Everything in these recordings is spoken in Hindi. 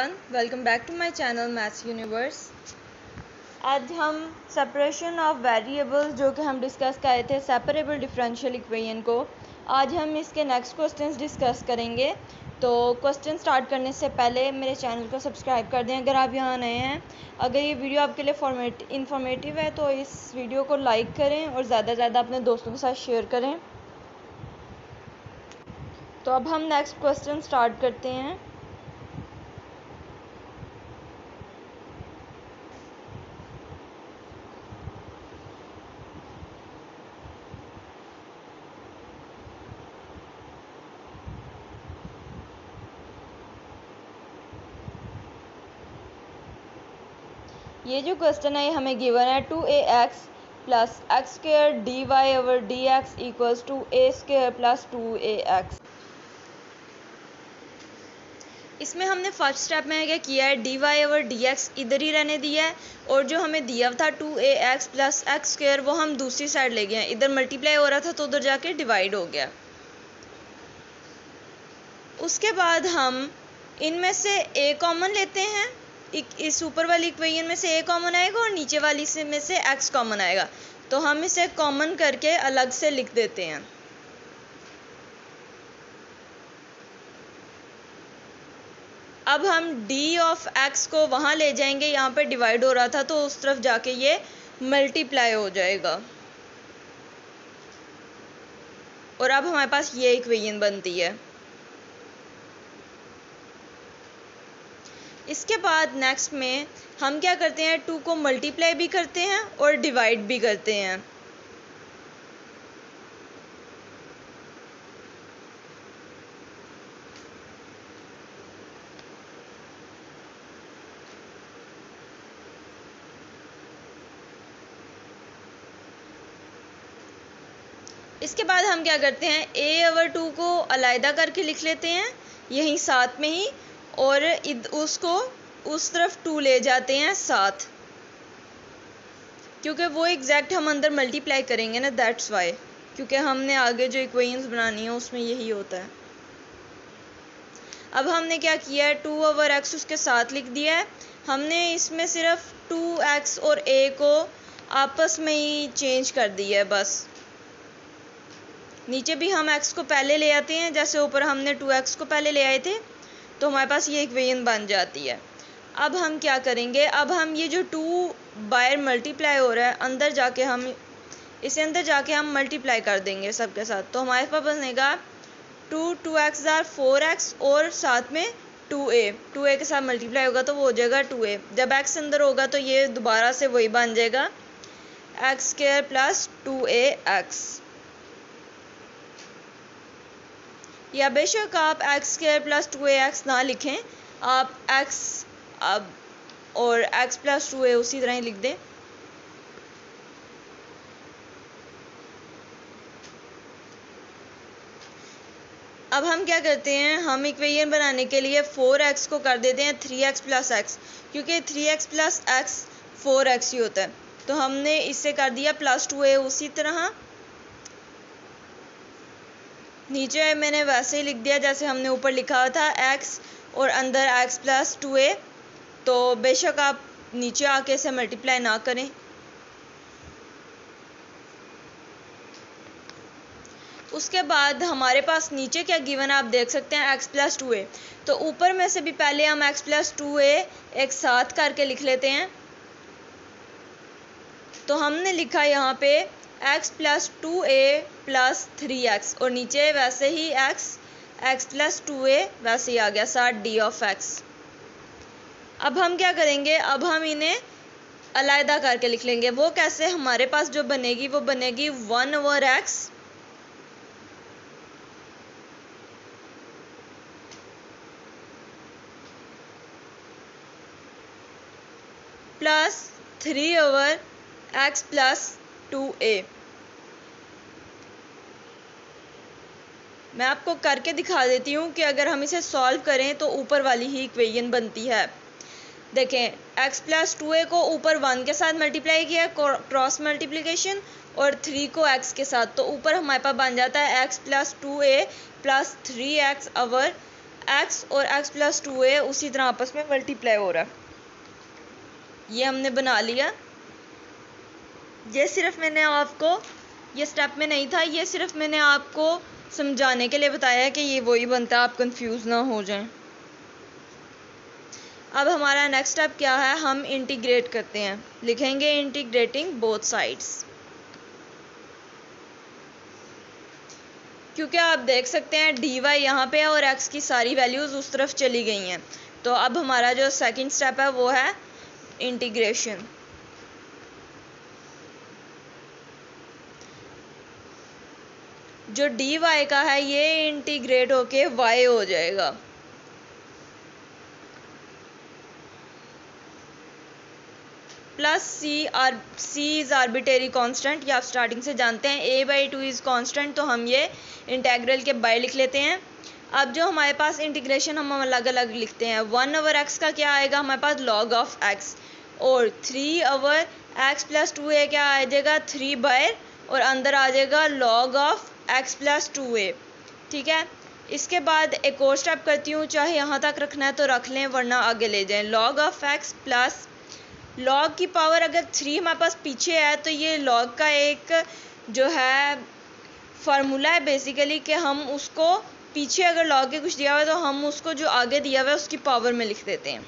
Everyone, welcome back to my channel maths universe. आज हम सेपरेशन ऑफ वेरिएबल्स जो कि हम डिस्कस कर रहे थे सेपरेबल डिफरेंशियल इक्वेशन को, आज हम इसके नेक्स्ट क्वेश्चंस डिस्कस करेंगे। तो क्वेश्चन स्टार्ट करने से पहले मेरे चैनल को सब्सक्राइब कर दें अगर आप यहाँ नए हैं। अगर ये वीडियो आपके लिए इंफॉर्मेटिव है तो इस वीडियो को लाइक करें और ज़्यादा से ज़्यादा अपने दोस्तों के साथ शेयर करें। तो अब हम नेक्स्ट क्वेश्चन स्टार्ट करते हैं। ये जो क्वेश्चन है हमें गिवन है 2ax plus X square D Y over D X equals to A square plus 2ax। इसमें हमने फर्स्ट स्टेप में क्या किया है, D Y over D X इधर ही रहने दिया है और जो हमें दिया था 2ax प्लस एक्स स्क्र वो हम दूसरी साइड ले गए हैं। इधर मल्टीप्लाई हो रहा था तो उधर जाके डिवाइड हो गया। उसके बाद हम इनमें से ए कॉमन लेते हैं, इस ऊपर वाली इक्वेशन में से ए कॉमन आएगा और नीचे वाली से में से एक्स कॉमन आएगा। तो हम इसे कॉमन करके अलग से लिख देते हैं। अब हम डी ऑफ एक्स को वहाँ ले जाएंगे, यहाँ पे डिवाइड हो रहा था तो उस तरफ जाके ये मल्टीप्लाई हो जाएगा और अब हमारे पास ये इक्वेशन बनती है। इसके बाद नेक्स्ट में हम क्या करते हैं, 2 को मल्टीप्लाई भी करते हैं और डिवाइड भी करते हैं। इसके बाद हम क्या करते हैं, a ओवर 2 को अलग करके लिख लेते हैं यहीं साथ में ही, और उसको उस तरफ 2 ले जाते हैं साथ, क्योंकि वो एग्जैक्ट हम अंदर मल्टीप्लाई करेंगे ना, दैट्स वाई, क्योंकि हमने आगे जो इक्वेशंस बनानी है उसमें यही होता है। अब हमने क्या किया है, 2 ओवर एक्स उसके साथ लिख दिया है। हमने इसमें सिर्फ 2x और a को आपस में ही चेंज कर दिया है बस। नीचे भी हम x को पहले ले आते हैं, जैसे ऊपर हमने 2x को पहले ले आए थे, तो हमारे पास ये इक्वेशन बन जाती है। अब हम क्या करेंगे, अब हम ये जो 2 बाहर मल्टीप्लाई हो रहा है अंदर जाके हम इसे अंदर जाके हम मल्टीप्लाई कर देंगे सबके साथ। तो हमारे पास बनेगा 2x आर 4x और साथ में 2a के साथ मल्टीप्लाई होगा तो वो हो जाएगा 2a। जब x अंदर होगा तो ये दोबारा से वही बन जाएगा एक्स स्क्वायर प्लस 2ax। या बेशक आप एक्स स्क्वायर प्लस 2ax ना लिखें, आप x अब और x प्लस 2a उसी तरह ही लिख दें। अब हम क्या करते हैं, हम इक्वेशन बनाने के लिए 4x को कर देते हैं 3x प्लस x, क्योंकि 3x प्लस x 4x ही होता है। तो हमने इससे कर दिया प्लस 2a उसी तरह। नीचे मैंने वैसे ही लिख दिया जैसे हमने ऊपर लिखा था x और अंदर x प्लस 2a। तो बेशक आप नीचे आके इसे मल्टीप्लाई ना करें। उसके बाद हमारे पास नीचे क्या गिवन है आप देख सकते हैं, x प्लस 2a। तो ऊपर में से भी पहले हम x प्लस 2a एक साथ करके लिख लेते हैं। तो हमने लिखा यहाँ पे x plus 2a plus 3x और नीचे वैसे ही x प्लस 2a वैसे ही आ गया साथ d ऑफ x। अब हम क्या करेंगे, अब हम इन्हें अलग करके लिख लेंगे। वो कैसे, हमारे पास जो बनेगी वो बनेगी 1 over x plus 3 over x plus 2a। मैं आपको करके दिखा देती हूँ कि अगर हम इसे सॉल्व करें तो ऊपर वाली ही इक्वेशन बनती है। देखें, x प्लस 2a को ऊपर 1 के साथ मल्टीप्लाई किया क्रॉस मल्टीप्लिकेशन और 3 को x के साथ, तो ऊपर हमारे पास बन जाता है x plus 2a plus 3x over x और एक्स प्लस 2a उसी तरह आपस में मल्टीप्लाई हो रहा है। ये हमने बना लिया। ये सिर्फ मैंने आपको, ये स्टेप में नहीं था, ये सिर्फ मैंने आपको समझाने के लिए बताया कि ये वही बनता है, आप कंफ्यूज ना हो जाएं। अब हमारा नेक्स्ट स्टेप क्या है, हम इंटीग्रेट करते हैं। लिखेंगे इंटीग्रेटिंग बोथ साइड्स। क्योंकि आप देख सकते हैं dy यहाँ पे है और x की सारी वैल्यूज़ उस तरफ चली गई हैं। तो अब हमारा जो सेकंड स्टेप है वो है इंटीग्रेशन। जो dy का है ये इंटीग्रेट होके y हो जाएगा। Plus c is arbitrary constant, ये आप स्टार्टिंग से जानते हैं। a/2 इज़ कांस्टेंट, तो हम ये इंटेग्रल के बाय लिख लेते हैं। अब जो हमारे पास इंटीग्रेशन हम अलग अलग लिखते हैं। 1/x का क्या आएगा हमारे पास, log ऑफ x, और 3/x प्लस 2a क्या आ जाएगा, 3 बाय, और अंदर आ जाएगा log of x plus 2a। ठीक है, इसके बाद एक और स्टेप करती हूँ, चाहे यहाँ तक रखना है तो रख लें वरना आगे ले जाएं। log of x plus log की पावर अगर 3 हमारे पास पीछे है तो ये log का एक जो है फार्मूला है बेसिकली, कि हम उसको पीछे अगर log के कुछ दिया हुआ है तो हम उसको जो आगे दिया हुआ है उसकी पावर में लिख देते हैं।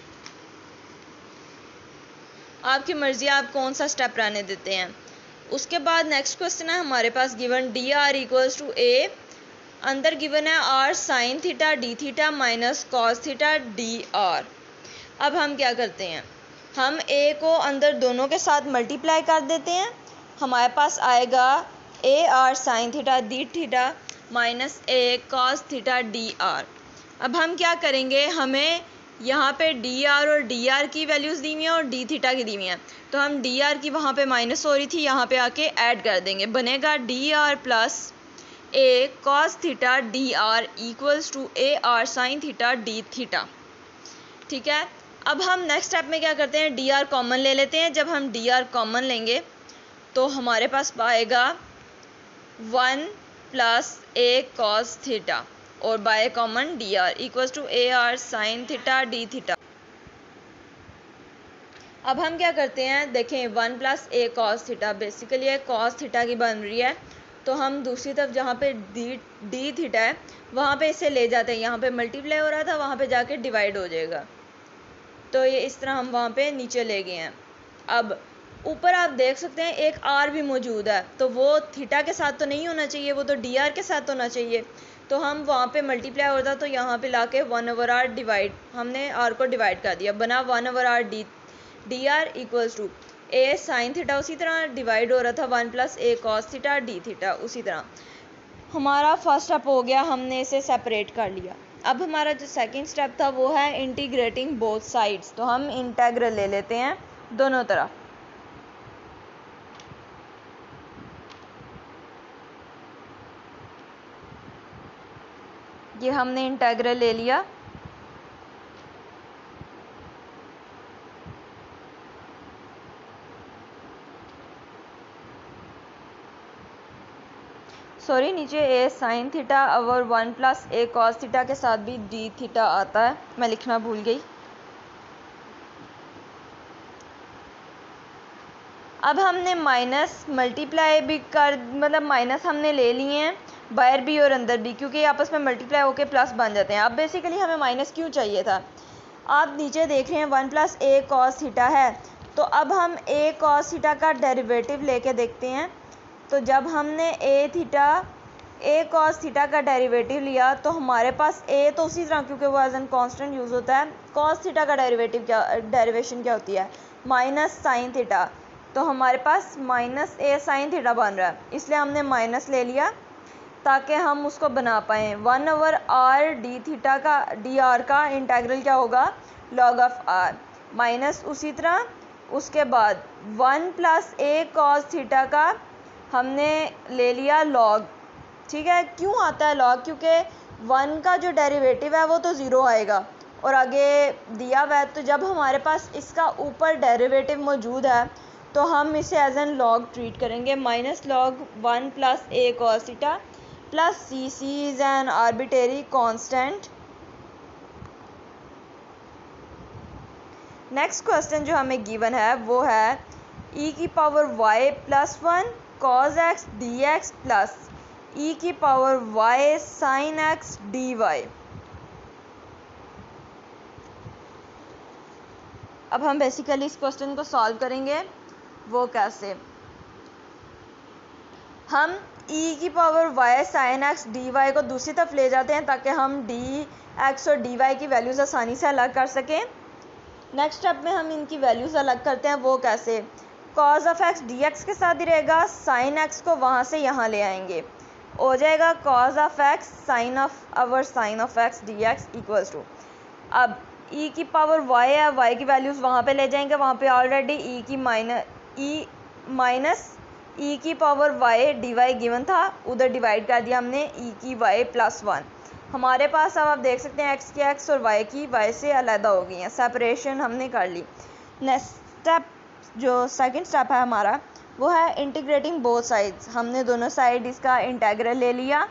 आपकी मर्जी आप कौन सा स्टेप रहने देते हैं। उसके बाद नेक्स्ट क्वेश्चन है हमारे पास, given dr equals to a, अंदर गिवन है r sine theta d theta minus cos theta dr। अब हम क्या करते हैं, हम a को अंदर दोनों के साथ मल्टीप्लाई कर देते हैं। हमारे पास आएगा a r sine theta d theta minus a cos theta dr। अब हम क्या करेंगे, हमें यहाँ पे dr और dr की वैल्यूज़ दी हुई हैं और d थीटा की दी हुई हैं, तो हम dr की वहाँ पे माइनस हो रही थी, यहाँ पे आके ऐड कर देंगे। बनेगा dr plus a cos theta dr equals to a r sine theta d theta. ठीक है, अब हम नेक्स्ट स्टेप में क्या करते हैं, dr कॉमन ले लेते हैं। जब हम dr कॉमन लेंगे तो हमारे पास आएगा 1 प्लस a कॉस थीटा और by common dr equals to a r sine theta d theta. अब हम क्या करते हैं, देखें 1 plus a cos theta basically है कॉस थीटा की बन रही है, तो हम दूसरी तरफ जहाँ पे d थीटा है वहाँ पे इसे ले जाते हैं। यहाँ पे मल्टीप्लाई हो रहा था, वहाँ पे जाके डिवाइड हो जाएगा, तो ये इस तरह हम वहाँ पे नीचे ले गए हैं। अब ऊपर आप देख सकते हैं एक r भी मौजूद है, तो वो थीटा के साथ तो नहीं होना चाहिए, वो तो dr के साथ होना चाहिए। तो हम वहाँ पे मल्टीप्लाई होता तो यहाँ पे लाके 1/r डिवाइड, हमने r को डिवाइड कर दिया, बना 1/r dr equals to a sine theta, उसी तरह डिवाइड हो रहा था 1 plus a cos theta d theta. उसी तरह हमारा फर्स्ट स्टेप हो गया, हमने इसे सेपरेट कर लिया। अब हमारा जो सेकंड स्टेप था वो है इंटीग्रेटिंग बोथ साइड्स, तो हम इंटेग्रल ले लेते हैं दोनों तरफ। ये हमने इंटेग्रल ले लिया। सॉरी, नीचे a साइन थीटा और 1 प्लस a कॉस थीटा के साथ भी d थीटा आता है, मैं लिखना भूल गई। अब हमने माइनस मल्टीप्लाई भी कर, मतलब माइनस हमने ले लिए हैं बाहर भी और अंदर भी, क्योंकि आपस में मल्टीप्लाई होके प्लस बन जाते हैं। अब बेसिकली हमें माइनस क्यों चाहिए था, आप नीचे देख रहे हैं 1 प्लस a कॉस थीटा है, तो अब हम a कॉस थीटा का डेरिवेटिव लेके देखते हैं। तो जब हमने a कॉस थीटा का डेरिवेटिव लिया तो हमारे पास a तो उसी तरह, क्योंकि वो एज एन कांस्टेंट यूज़ होता है। कॉस थीटा का डेरिवेशन क्या होती है, माइनस साइन थीटा, तो हमारे पास माइनस a साइन थीटा बन रहा है, इसलिए हमने माइनस ले लिया ताकि हम उसको बना पाएँ। 1/r d थीटा का dr का इंटेग्रल क्या होगा, log ऑफ r, माइनस उसी तरह उसके बाद 1 प्लस a कॉस थीटा का हमने ले लिया log। ठीक है, क्यों आता है log, क्योंकि 1 का जो डेरिवेटिव है वो तो ज़ीरो आएगा और आगे दिया हुआ है, तो जब हमारे पास इसका ऊपर डेरिवेटिव मौजूद है तो हम इसे एज एन log ट्रीट करेंगे। Minus log 1 plus a cos theta plus c is an arbitrary constant next question जो हमें गिवन है वो है e की power y plus 1 cos x dx plus e की power y sin x dy। अब हम बेसिकली इस क्वेश्चन को सॉल्व करेंगे। वो कैसे, हम e की power y sin x dy को दूसरी तरफ ले जाते हैं ताकि हम dx और dy की वैल्यूज़ आसानी से अलग कर सकें। नेक्स्ट स्टेप में हम इनकी वैल्यूज़ अलग करते हैं। वो कैसे, cos ऑफ x dx के साथ ही रहेगा, sin x को वहाँ से यहाँ ले आएंगे, हो जाएगा cos of x sin of x dx equals to, अब e की पावर y है, y की वैल्यूज़ वहाँ पे ले जाएंगे, वहाँ पे ऑलरेडी माइनस e की पावर y dy गिवन था, उधर डिवाइड कर दिया हमने e की y प्लस 1। हमारे पास अब आप देख सकते हैं x की x और y की y से अलहदा हो गई हैं, सेपरेशन हमने कर ली। नेक्स्ट स्टेप जो सेकंड स्टेप है हमारा वो है इंटीग्रेटिंग बोथ साइड्स। हमने दोनों साइड इसका इंटेग्रल ले लिया।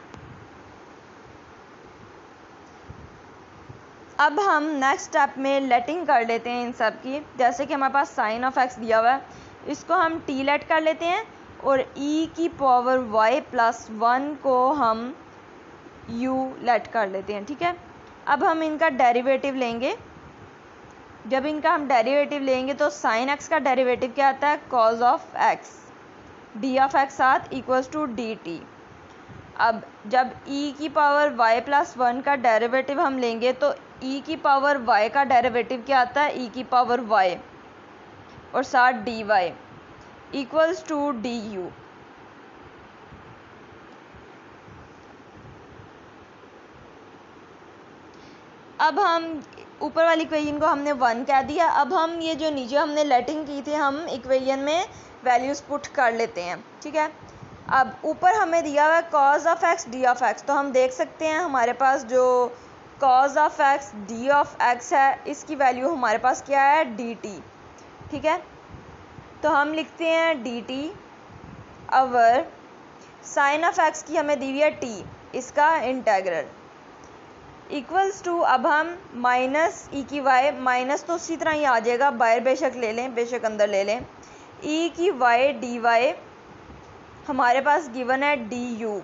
अब हम नेक्स्ट स्टेप में लेटिंग कर लेते हैं इन सब की। जैसे कि हमारे पास साइन ऑफ x दिया हुआ है, इसको हम टी लेट कर लेते हैं और e की पावर y प्लस 1 को हम u लेट कर लेते हैं। ठीक है, अब हम इनका डेरिवेटिव लेंगे। जब इनका हम डेरिवेटिव लेंगे तो साइन x का डेरिवेटिव क्या आता है, cos of x d of x साथ इक्वल्स टू dt। अब जब e की पावर y प्लस 1 का डेरिवेटिव हम लेंगे तो e की पावर y का डेरिवेटिव क्या आता है, e की पावर y और साथ dy इक्वल्स टू du। अब हम ऊपर वाली इक्वेशन को हमने 1 कह दिया। अब हम ये जो नीचे हमने लेटिंग की थी, हम इक्वेशन में वैल्यूज़ पुट कर लेते हैं। ठीक है, अब ऊपर हमें दिया हुआ है cos of x d of x, तो हम देख सकते हैं हमारे पास जो cos of x d of x है, इसकी वैल्यू हमारे पास क्या है, dt। ठीक है, तो हम लिखते हैं dt over sine of x की हमें दी हुई है t, इसका इंटेग्रल इक्वल्स टू, अब हम माइनस e की y, माइनस तो उसी तरह ही आ जाएगा, बाहर बेशक ले लें, बेशक अंदर ले लें, e की y dy हमारे पास गिवन है du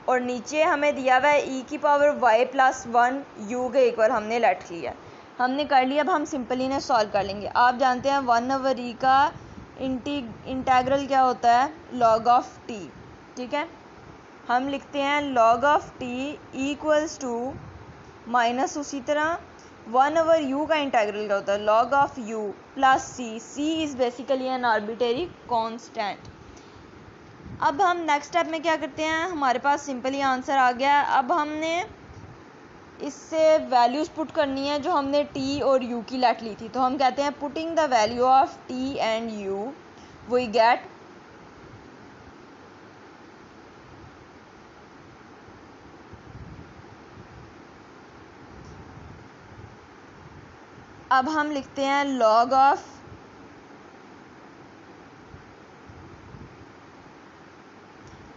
और नीचे हमें दिया हुआ है e की पावर y प्लस 1 u के इक्वल हमने लेट किया, हमने कर लिया। अब हम सिंपली इन्हें सॉल्व कर लेंगे। आप जानते हैं 1/e का इंटेग्रल क्या होता है, log ऑफ t। ठीक है, हम लिखते हैं log of t equals to minus उसी तरह 1/u का इंटेग्रल क्या होता है, log of u plus c is basically an arbitrary constant. अब हम नेक्स्ट स्टेप में क्या करते हैं, हमारे पास सिंपली आंसर आ गया है। अब हमने इससे वैल्यूज़ पुट करनी है जो हमने t और u की लेट ली थी, तो हम कहते हैं putting the value of t and u we get अब हम लिखते हैं log ऑफ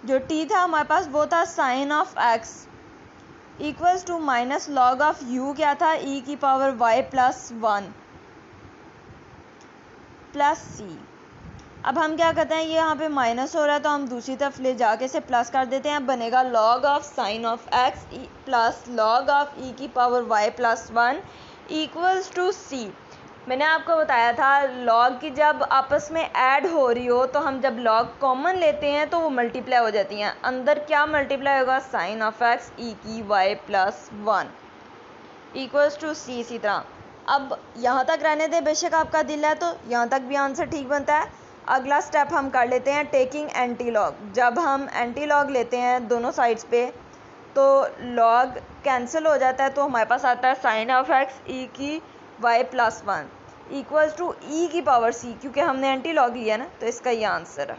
जो t था हमारे पास वो था sine of x equals to minus log of u क्या था, e की power y plus 1 plus c। अब हम क्या करते हैं, ये यहाँ पे माइनस हो रहा है तो हम दूसरी तरफ ले जाके इसे प्लस कर देते हैं। बनेगा log of sine of x plus log of e की power y plus 1 equals to c। मैंने आपको बताया था log की जब आपस में ऐड हो रही हो तो हम जब log कॉमन लेते हैं तो वो मल्टीप्लाई हो जाती हैं। अंदर क्या मल्टीप्लाई होगा, साइन ऑफ x e की y plus 1 equals to c। इसी तरह अब यहाँ तक रहने दें, बेशक आपका दिल है तो यहाँ तक भी आंसर ठीक बनता है। अगला स्टेप हम कर लेते हैं टेकिंग एंटी लॉग। जब हम एंटी लॉग लेते हैं दोनों साइड्स पे तो log कैंसिल हो जाता है, तो हमारे पास आता है साइन ऑफ x e की y plus 1 equals to e की पावर c, क्योंकि हमने एंटी लॉग लिया ना तो इसका ये आंसर है।